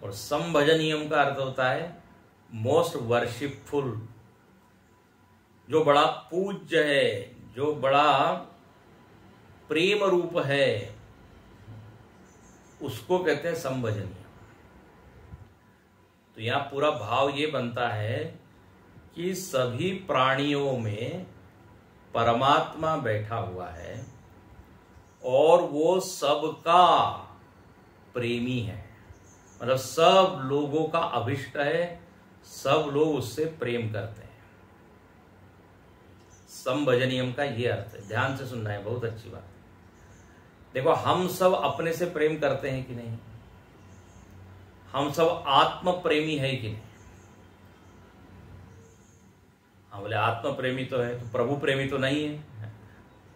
और संभजनीयम का अर्थ होता है मोस्ट वर्शिपफुल, जो बड़ा पूज्य है, जो बड़ा प्रेम रूप है, उसको कहते हैं संभजनीय। तो यहां पूरा भाव ये बनता है कि सभी प्राणियों में परमात्मा बैठा हुआ है, और वो सबका प्रेमी है, मतलब सब लोगों का अभिष्ट है, सब लोग उससे प्रेम करते हैं। संभजनीयम का ये अर्थ है, ध्यान से सुनना है, बहुत अच्छी बात है। देखो हम सब अपने से प्रेम करते हैं कि नहीं? हम सब आत्म प्रेमी है कि नहीं? हाँ बोले आत्म प्रेमी तो है, तो प्रभु प्रेमी तो नहीं है।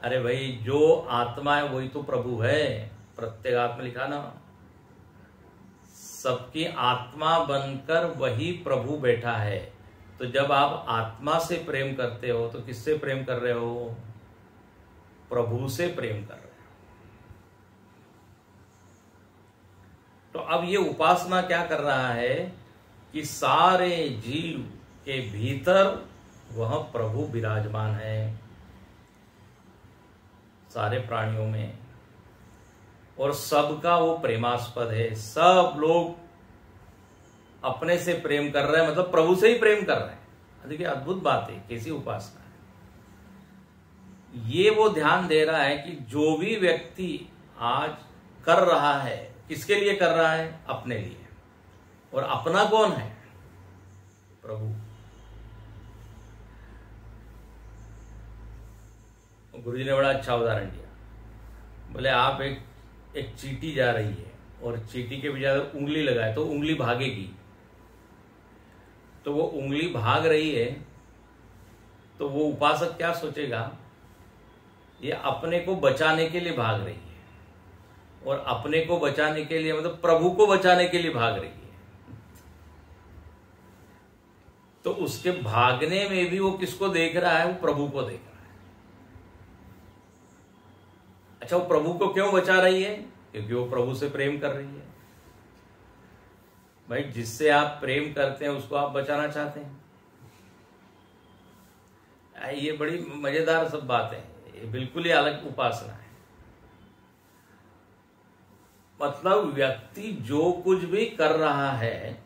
अरे भाई जो आत्मा है वही तो प्रभु है, प्रत्येगात्मा लिखा ना, सबकी आत्मा बनकर वही प्रभु बैठा है। तो जब आप आत्मा से प्रेम करते हो तो किससे प्रेम कर रहे हो? प्रभु से प्रेम कर रहे हो। तो अब ये उपासना क्या कर रहा है कि सारे जीव के भीतर वह प्रभु विराजमान है, सारे प्राणियों में, और सबका वो प्रेमास्पद है। सब लोग अपने से प्रेम कर रहे हैं, मतलब प्रभु से ही प्रेम कर रहे हैं। देखिए अद्भुत बात है, कैसी उपासना है ये। वो ध्यान दे रहा है कि जो भी व्यक्ति आज कर रहा है, किसके लिए कर रहा है? अपने लिए। और अपना कौन है? प्रभु। गुरुजी ने बड़ा अच्छा उदाहरण दिया। बोले आप एक चींटी जा रही है, और चींटी के बजाय उंगली लगाए तो उंगली भागेगी। तो वो उंगली भाग रही है, तो वो उपासक क्या सोचेगा? ये अपने को बचाने के लिए भाग रही है, और अपने को बचाने के लिए मतलब प्रभु को बचाने के लिए भाग रही है। तो उसके भागने में भी वो किसको देख रहा है? वो प्रभु को देख रहा है। अच्छा, वो प्रभु को क्यों बचा रही है? क्योंकि वो प्रभु से प्रेम कर रही है। भाई जिससे आप प्रेम करते हैं उसको आप बचाना चाहते हैं। ये बड़ी मजेदार सब बात है, ये बिल्कुल ही अलग उपासना है। मतलब व्यक्ति जो कुछ भी कर रहा है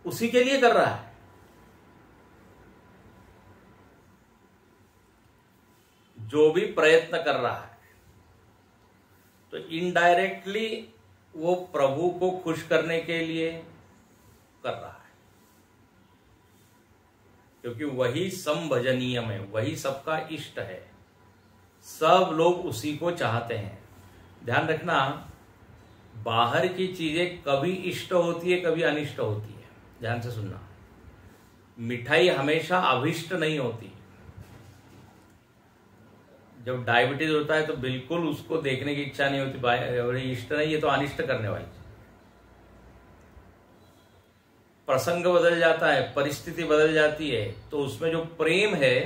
उसी के लिए कर रहा है। जो भी प्रयत्न कर रहा है तो इनडायरेक्टली वो प्रभु को खुश करने के लिए कर रहा है, क्योंकि वही समभजनीय है, वही सबका इष्ट है, सब लोग उसी को चाहते हैं। ध्यान रखना, बाहर की चीजें कभी इष्ट होती है, कभी अनिष्ट होती है। ध्यान से सुनना, मिठाई हमेशा अभिष्ट नहीं होती। जब डायबिटीज होता है तो बिल्कुल उसको देखने की इच्छा नहीं होती, इष्ट नहीं, ये तो अनिष्ट करने वाली। प्रसंग बदल जाता है, परिस्थिति बदल जाती है, तो उसमें जो प्रेम है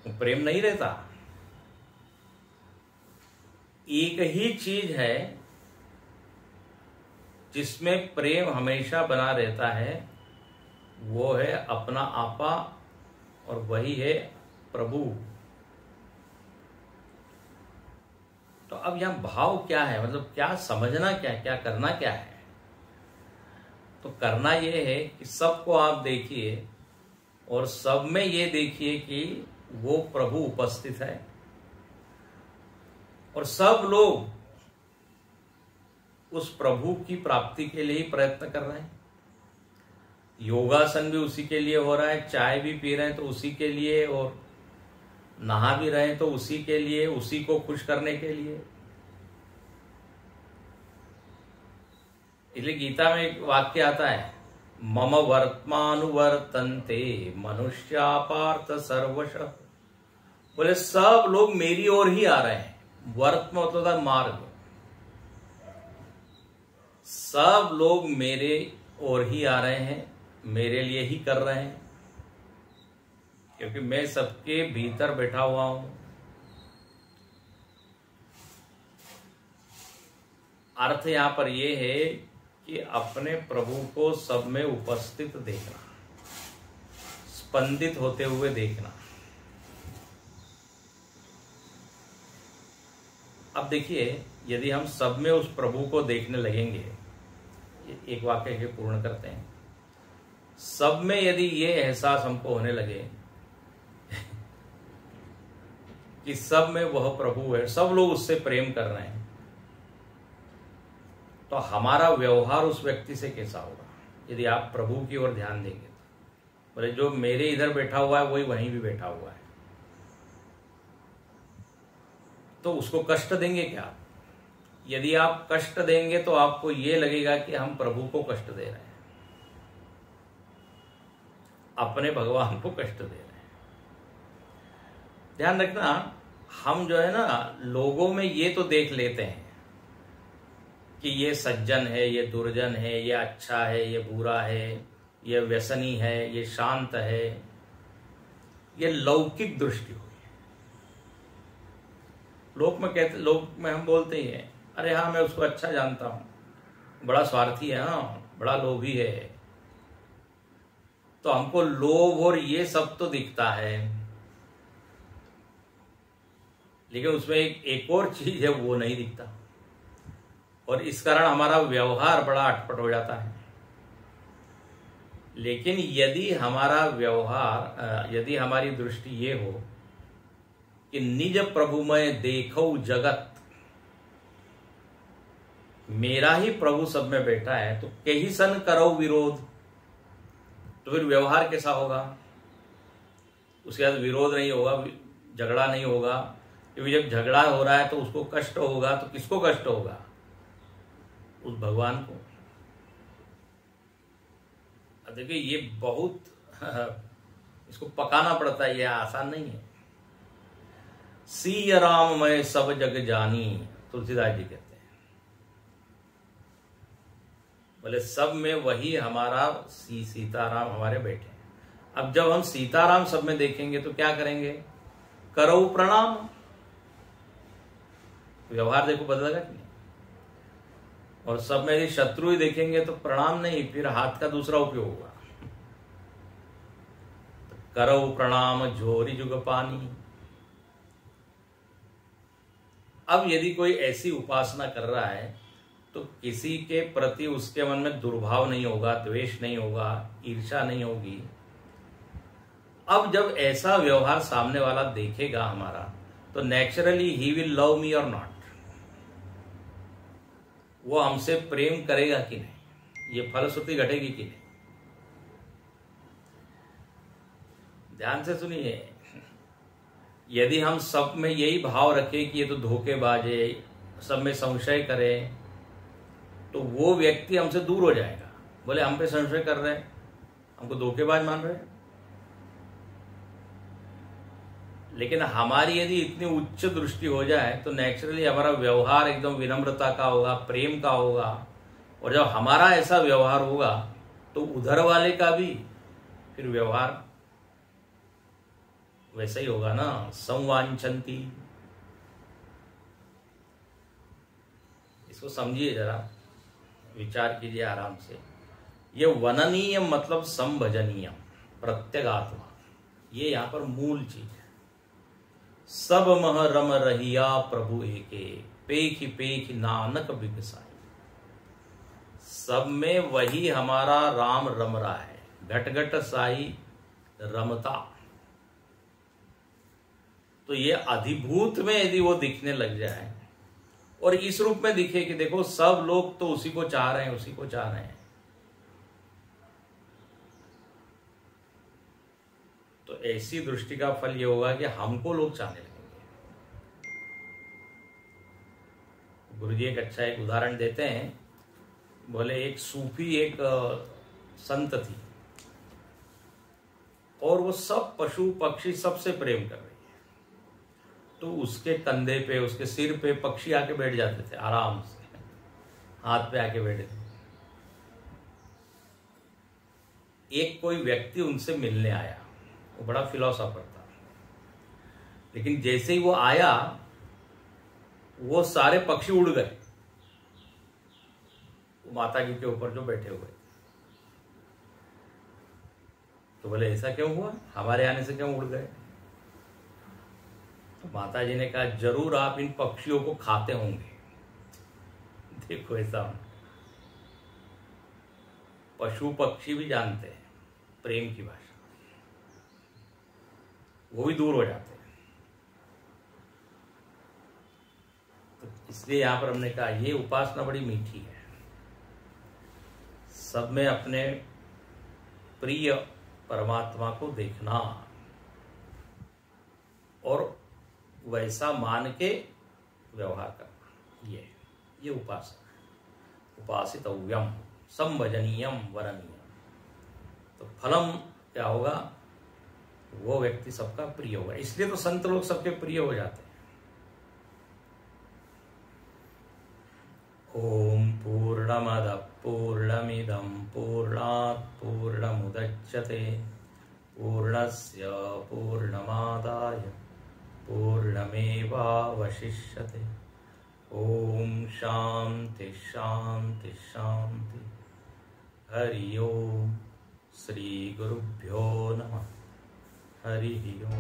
वो प्रेम नहीं रहता। एक ही चीज है जिसमें प्रेम हमेशा बना रहता है, वो है अपना आपा, और वही है प्रभु। तो अब यहां भाव क्या है, मतलब क्या समझना, क्या करना क्या है? तो करना यह है कि सबको आप देखिए और सब में ये देखिए कि वो प्रभु उपस्थित है, और सब लोग उस प्रभु की प्राप्ति के लिए ही प्रयत्न कर रहे हैं। योगासन भी उसी के लिए हो रहा है, चाय भी पी रहे हैं तो उसी के लिए, और नहा भी रहे हैं तो उसी के लिए, उसी को खुश करने के लिए। इसलिए गीता में एक वाक्य आता है, मम वर्त्मानुवर्तन्ते मनुष्या पार्थ सर्वशः। बोले सब लोग मेरी ओर ही आ रहे हैं। वर्त में मतलब था मार्ग। सब लोग मेरे ओर ही आ रहे हैं, मेरे लिए ही कर रहे हैं, क्योंकि मैं सबके भीतर बैठा हुआ हूं। अर्थ यहां पर यह है कि अपने प्रभु को सब में उपस्थित देखना, स्पंदित होते हुए देखना। अब देखिए, यदि हम सब में उस प्रभु को देखने लगेंगे, एक वाक्य के पूर्ण करते हैं, सब में यदि ये एहसास हमको होने लगे कि सब में वह प्रभु है, सब लोग उससे प्रेम कर रहे हैं, तो हमारा व्यवहार उस व्यक्ति से कैसा होगा? यदि आप प्रभु की ओर ध्यान देंगे तो बोले जो मेरे इधर बैठा हुआ है वही वहीं भी बैठा हुआ है, तो उसको कष्ट देंगे क्या? यदि आप कष्ट देंगे तो आपको यह लगेगा कि हम प्रभु को कष्ट दे रहे हैं, अपने भगवान को कष्ट दे रहे हैं। ध्यान रखना, हम जो है ना, लोगों में ये तो देख लेते हैं कि ये सज्जन है, ये दुर्जन है, ये अच्छा है, ये बुरा है, ये व्यसनी है, ये शांत है। ये लौकिक दृष्टि हुई। लोक में हम बोलते ही हैं, अरे हाँ मैं उसको अच्छा जानता हूं, बड़ा स्वार्थी है, हाँ बड़ा लोभी है। तो हमको लोभ और ये सब तो दिखता है, लेकिन उसमें एक और चीज है वो नहीं दिखता, और इस कारण हमारा व्यवहार बड़ा अटपट हो जाता है। लेकिन यदि हमारा व्यवहार, यदि हमारी दृष्टि ये हो कि निज प्रभुमय देखो जगत, मेरा ही प्रभु सब में बैठा है, तो कहीं सन करो विरोध, तो फिर व्यवहार कैसा होगा? उसके बाद विरोध नहीं होगा, झगड़ा नहीं होगा, क्योंकि जब झगड़ा हो रहा है तो उसको कष्ट होगा, तो किसको कष्ट होगा? उस भगवान को। अब देखिए, ये बहुत इसको पकाना पड़ता है, ये आसान नहीं है। सीय राम मैं सब जग जानी, तुलसीदास जी कहते हैं। बोले सब में वही हमारा सीताराम हमारे बैठे हैं। अब जब हम सीताराम सब में देखेंगे तो क्या करेंगे? करो प्रणाम। व्यवहार देखो बदलेगा कि नहीं? और सब में यदि शत्रु ही देखेंगे तो प्रणाम नहीं, फिर हाथ का दूसरा उपयोग होगा। तो करो प्रणाम झोरी जुग पानी। अब यदि कोई ऐसी उपासना कर रहा है तो किसी के प्रति उसके मन में दुर्भाव नहीं होगा, द्वेष नहीं होगा, ईर्ष्या नहीं होगी। अब जब ऐसा व्यवहार सामने वाला देखेगा हमारा, तो naturally he will love me और नॉट। वो हमसे प्रेम करेगा कि नहीं, ये फलश्रुति घटेगी कि नहीं। ध्यान से सुनिए, यदि हम सब में यही भाव रखें कि ये तो धोखेबाज है, सब में संशय करें, तो वो व्यक्ति हमसे दूर हो जाएगा। बोले हम पे संशय कर रहे हैं, हमको धोखेबाज मान रहे हैं। लेकिन हमारी यदि इतनी उच्च दृष्टि हो जाए तो नेचुरली हमारा व्यवहार एकदम विनम्रता का होगा, प्रेम का होगा। और जब हमारा ऐसा व्यवहार होगा तो उधर वाले का भी फिर व्यवहार वैसा ही होगा ना। संवांछन्ति, इसको समझिए जरा, विचार कीजिए आराम से। ये वननीय मतलब संभजनीय, प्रत्यगात्मा, ये यहां पर मूल चीज है। सब मह रम रहिया प्रभु एके, पेख पेख नानक बिगसाई। सब में वही हमारा राम रम रहा है, घट घट साई रमता। तो ये अधिभूत में यदि वो दिखने लग जाए और इस रूप में दिखे कि देखो सब लोग तो उसी को चाह रहे हैं, उसी को चाह रहे हैं, तो ऐसी दृष्टि का फल ये होगा कि हमको लोग चाहने लगेंगे। गुरुजी एक अच्छा एक उदाहरण देते हैं। बोले एक सूफी एक संत थी और वो सब पशु पक्षी सबसे प्रेम कर रही है। तो उसके कंधे पे, उसके सिर पे पक्षी आके बैठ जाते थे, आराम से हाथ पे आके बैठे थे। एक कोई व्यक्ति उनसे मिलने आया, वो बड़ा फिलोसोफर था, लेकिन जैसे ही वो आया वो सारे पक्षी उड़ गए, वो माता जी के ऊपर जो बैठे हुए। तो बोले ऐसा क्यों हुआ, हमारे आने से क्यों उड़ गए? तो माता जी ने कहा जरूर आप इन पक्षियों को खाते होंगे। देखो ऐसा, पशु पक्षी भी जानते हैं प्रेम की भाषा, वो भी दूर हो जाते हैं। तो इसलिए यहां पर हमने कहा ये उपासना बड़ी मीठी है। सब में अपने प्रिय परमात्मा को देखना और वैसा मान के व्यवहार करना, ये उपासना है। उपासितव्यम संभजनीयम वरणीयम। तो फलम क्या होगा, वो व्यक्ति सबका प्रिय होगा। इसलिए तो संत लोग सबके प्रिय हो जाते हैं। ओम पूर्णमद पूर्णमिदं पूर्णात् पूर्णमुदच्यते पूर्णस्य पूर्णमादाय पूर्णमेवावशिष्यते। ओम शांति शांति शांति। हरि ओम। श्री गुरुभ्यो नमः। हरि ओम।